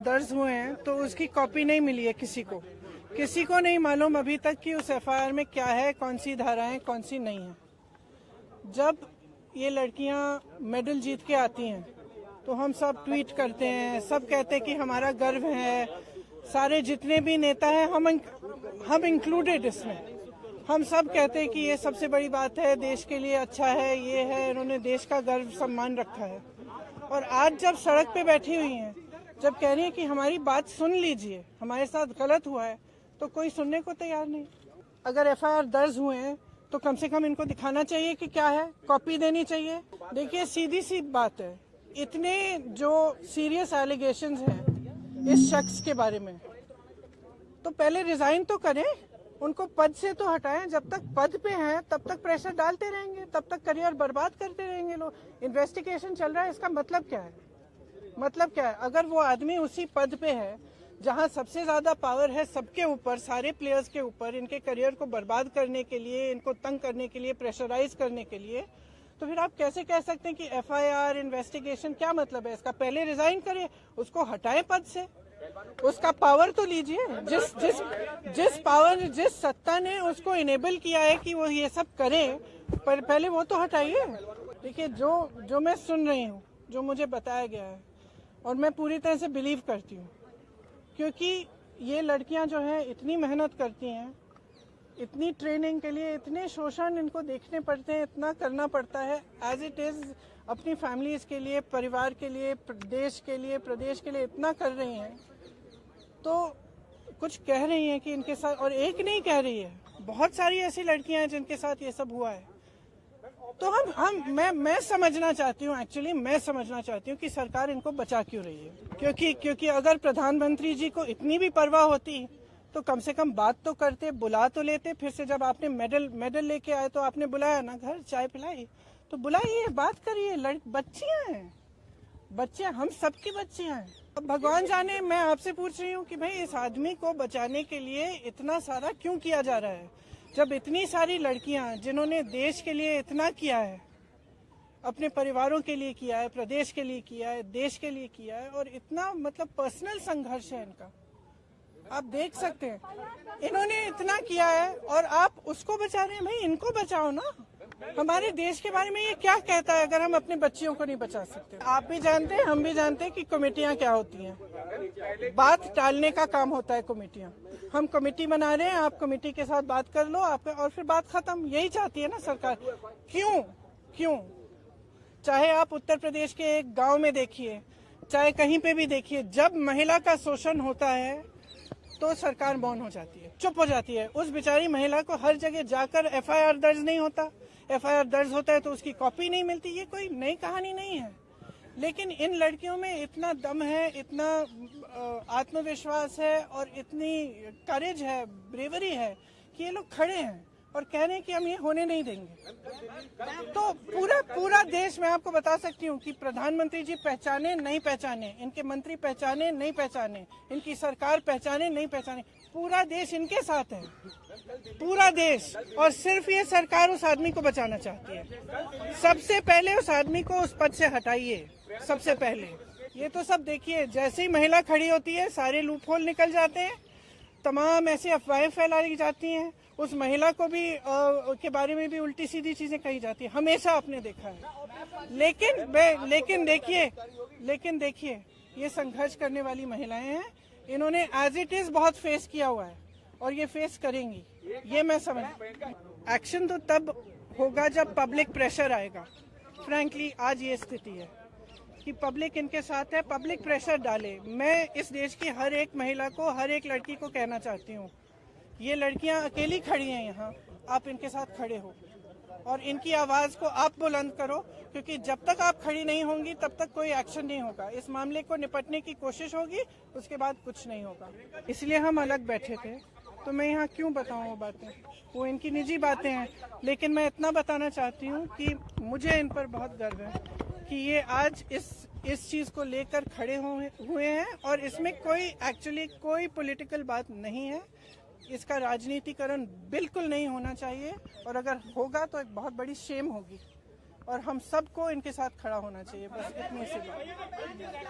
दर्ज हुए हैं तो उसकी कॉपी नहीं मिली है किसी को नहीं मालूम अभी तक कि उस एफआईआर में क्या है, कौन सी धाराएं, कौन सी नहीं है। जब ये लड़कियां मेडल जीत के आती हैं तो हम सब ट्वीट करते हैं, सब कहते हैं कि हमारा गर्व है। सारे जितने भी नेता हैं, हम इंक्लूडेड इसमें, हम सब कहते हैं कि ये सबसे बड़ी बात है, देश के लिए अच्छा है, ये है, इन्होंने देश का गर्व सम्मान रखा है। और आज जब सड़क पे बैठी हुई हैं, जब कह रही है कि हमारी बात सुन लीजिए, हमारे साथ गलत हुआ है, तो कोई सुनने को तैयार नहीं। अगर एफआईआर दर्ज हुए हैं तो कम से कम इनको दिखाना चाहिए कि क्या है, कॉपी देनी चाहिए। देखिए सीधी सी बात है, इतने जो सीरियस एलिगेशंस हैं इस शख्स के बारे में, तो पहले रिजाइन तो करें, उनको पद से तो हटाएं। जब तक पद पे हैं तब तक प्रेशर डालते रहेंगे, तब तक करियर बर्बाद करते रहेंगे लोग। इन्वेस्टिगेशन चल रहा है, इसका मतलब क्या है? मतलब क्या है? अगर वो आदमी उसी पद पे है जहां सबसे ज्यादा पावर है सबके ऊपर, सारे प्लेयर्स के ऊपर, इनके करियर को बर्बाद करने के लिए, इनको तंग करने के लिए, प्रेशराइज करने के लिए, तो फिर आप कैसे कह सकते हैं कि एफआईआर इन्वेस्टिगेशन? क्या मतलब है इसका? पहले रिजाइन करे, उसको हटाए पद से, उसका पावर तो लीजिए। जिस पावर, जिस सत्ता ने उसको इनेबल किया है कि वो ये सब करे, पर पहले वो तो हटाइए। देखिए जो मैं सुन रही हूँ, जो मुझे बताया गया है, और मैं पूरी तरह से बिलीव करती हूँ, क्योंकि ये लड़कियां जो हैं इतनी मेहनत करती हैं, इतनी ट्रेनिंग के लिए, इतने शोषण इनको देखने पड़ते हैं, इतना करना पड़ता है एज इट इज, अपनी फैमिलीज के लिए, परिवार के लिए, देश के लिए, प्रदेश के लिए इतना कर रही हैं, तो कुछ कह रही हैं कि इनके साथ, और एक नहीं कह रही है, बहुत सारी ऐसी लड़कियां हैं जिनके साथ ये सब हुआ है। तो मैं समझना चाहती हूँ, एक्चुअली मैं समझना चाहती हूँ कि सरकार इनको बचा क्यों रही है। क्योंकि अगर प्रधानमंत्री जी को इतनी भी परवाह होती तो कम से कम बात तो करते, बुला तो लेते। फिर से जब आपने मेडल लेके आए तो आपने बुलाया ना, घर चाय पिलाई, तो बुलाइए, बात करिए। बच्चियां हैं, बच्चे, हम सबकी बच्चियां हैं। अब भगवान जाने, मैं आपसे पूछ रही हूँ कि भाई इस आदमी को बचाने के लिए इतना सारा क्यों किया जा रहा है, जब इतनी सारी लड़कियां जिन्होंने देश के लिए इतना किया है, अपने परिवारों के लिए किया है, प्रदेश के लिए किया है, देश के लिए किया है, और इतना मतलब पर्सनल संघर्ष है इनका, आप देख सकते हैं। इन्होंने इतना किया है और आप उसको बचा रहे हैं। भाई इनको बचाओ ना। हमारे देश के बारे में ये क्या कहता है अगर हम अपने बच्चियों को नहीं बचा सकते? आप भी जानते हैं, हम भी जानते हैं कि कमेटियां क्या होती हैं। बात टालने का काम होता है कमेटियां। हम कमेटी बना रहे हैं, आप कमेटी के साथ बात कर लो आप, और फिर बात खत्म। यही चाहती है ना सरकार। क्यों? चाहे आप उत्तर प्रदेश के एक गांव में देखिए, चाहे कहीं पे भी देखिए, जब महिला का शोषण होता है तो सरकार मौन हो जाती है, चुप हो जाती है। उस बेचारी महिला को हर जगह जाकर एफआईआर दर्ज नहीं होता, एफआईआर दर्ज होता है तो उसकी कॉपी नहीं मिलती। ये कोई नई कहानी नहीं है, लेकिन इन लड़कियों में इतना दम है, इतना आत्मविश्वास है, और इतनी करेज है, ब्रेवरी है कि ये लोग खड़े हैं और कह रहे हैं कि हम ये होने नहीं देंगे। तो पूरा देश, मैं आपको बता सकती हूँ कि प्रधानमंत्री जी पहचाने नहीं पहचाने, इनके मंत्री पहचाने नहीं पहचाने, इनकी सरकार पहचाने नहीं पहचाने, पूरा देश इनके साथ है, पूरा देश। और सिर्फ ये सरकार उस आदमी को बचाना चाहती है। सबसे पहले उस आदमी को उस पद से हटाइए, सबसे पहले। ये तो सब देखिए, जैसे ही महिला खड़ी होती है सारे लूपहोल निकल जाते हैं, तमाम ऐसी अफवाहें फैलाई जाती हैं, उस महिला को भी के बारे में भी उल्टी सीधी चीजें कही जाती है, हमेशा आपने देखा है। लेकिन देखिए ये संघर्ष करने वाली महिलाएं हैं, इन्होंने एज इट इज बहुत फेस किया हुआ है और ये फेस करेंगी, ये मैं समझ। एक्शन तो तब होगा जब पब्लिक प्रेशर आएगा। फ्रैंकली आज ये स्थिति है कि पब्लिक इनके साथ है, पब्लिक प्रेशर डाले। मैं इस देश की हर एक महिला को, हर एक लड़की को कहना चाहती हूँ, ये लड़कियां अकेली खड़ी हैं यहाँ, आप इनके साथ खड़े हो और इनकी आवाज को आप बुलंद करो, क्योंकि जब तक आप खड़ी नहीं होंगी तब तक कोई एक्शन नहीं होगा। इस मामले को निपटने की कोशिश होगी, उसके बाद कुछ नहीं होगा। इसलिए हम अलग बैठे थे। तो मैं यहाँ क्यों बताऊँ वो बातें, वो इनकी निजी बातें हैं, लेकिन मैं इतना बताना चाहती हूँ कि मुझे इन पर बहुत गर्व है कि ये आज इस चीज को लेकर खड़े हुए हैं, और इसमें कोई पॉलिटिकल बात नहीं है। इसका राजनीतिकरण बिल्कुल नहीं होना चाहिए, और अगर होगा तो एक बहुत बड़ी शेम होगी, और हम सबको इनके साथ खड़ा होना चाहिए। बस इतनी सी बात।